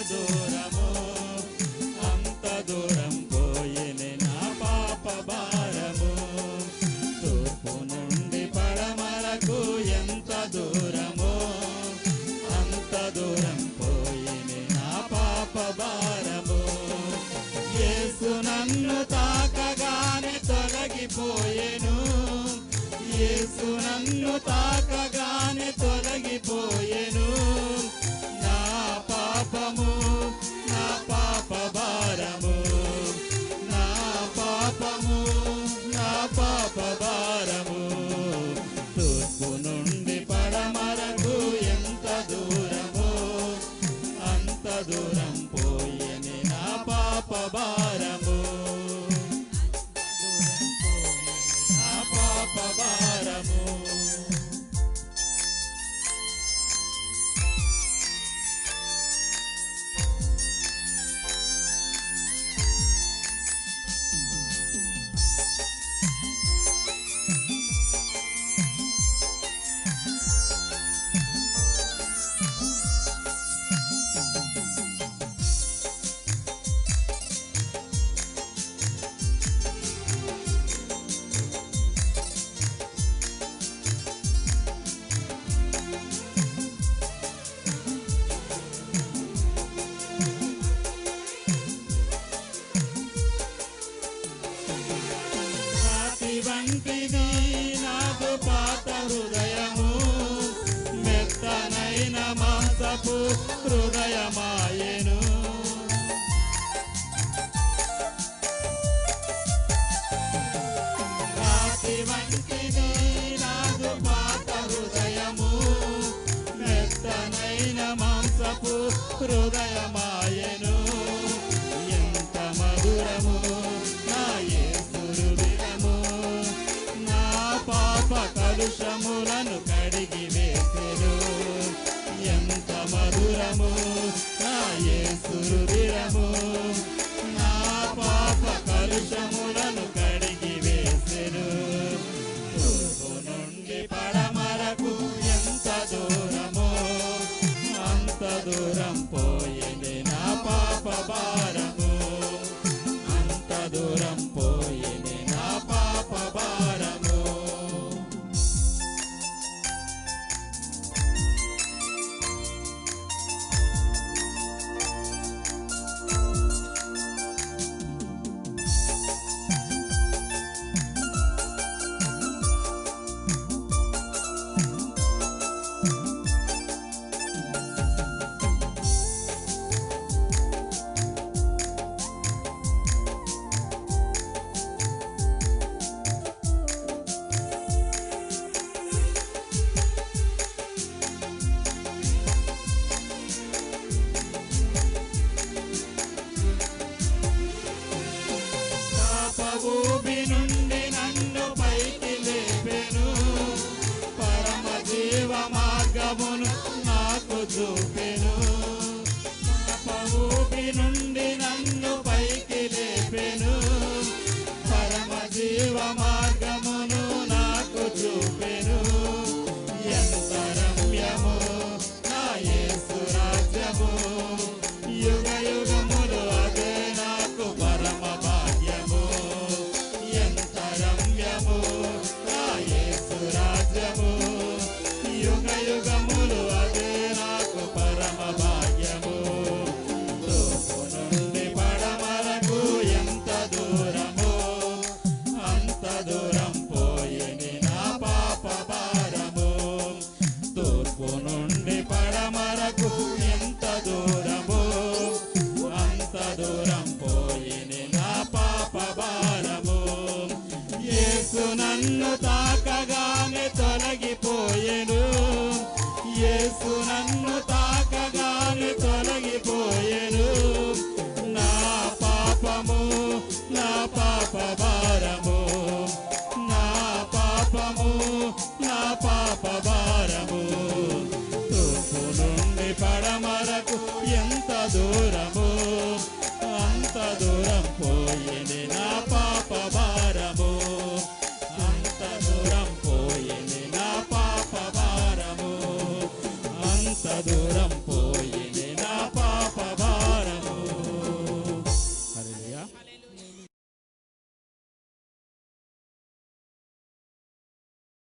దూరము, అంత దూరం పోయేనే నా పాప భారము. తూర్పు నుండి పడమరకు ఎంత దూరమో, అంత దూరం పోయేనే నా పాప భారము. యేసు నన్ను తాకగానే తొలగిపోయెను, యేసు నన్ను తాకగానే తొలగిపోయెను. నా పాపము, నా పాప భారము, నా పాపము, నా పాప భారము. తూర్పు నుండి పడమరకు ఎంత దూరమో, అంత దూరం పోయెనే నా పాప భారము, నా పాప భారము. వంటిది నాదు పాత హృదయము, మెత్తనైన మాంసపు హృదయమాయెను. రాతి వంటిది నాదు పాత హృదయము, మెత్తనైన మాంసపు హృదయమాయెను. ఎంత మధురము నా యేసు హృదయము, నా పాప కలుషములను కడిగి వేసెను. ఎంత మధురము నా యేసు హృదయము, నా పాప కలుషములను కడిగి వేసెను. తూర్పు నుండి పడమరకు ఎంత దూరమో, అంత దూరం పోయేనే నా పాప భారము, అంత దూరం పోయేనే నా పాప భారము. ఊబి నుండి నన్ను పైకి లేపెను, పరమ జీవ మార్గమును నాకు చూపెను. ఊబి నుండి నన్ను పైకి లేపెను, పరమ జీవ మార్గమును నాకు చూపెను. ఎంత రమ్యము నా యేసు రాజ్యము, యుగ యుగములు అదే నాకు పరమ భాగ్యము. ఎంత రమ్యము నా యేసు రాజ్యము, యుగ యుగములు అదే నాకు పరమ భాగ్యము. తూర్పు నుండి పడమరకు ఎంత దూరమో, అంత దూరం పోయేనే నా పాప భారము. తూర్పు నుండి పడమరకు ఎంత దూరమో, అంత దూరం పోయేనే నా పాప భారము. యేసు నన్ను తాకగానే తొలగిపోయెను, యేసు నన్ను తాకగానే తొలగిపోయెను. నా పాపము, నా పాప భారము, నా పాపము, నా పాప భారము. తూర్పు నుండి పడమరకు ఎంత దూరము, అంత దూరం పోయేనే నా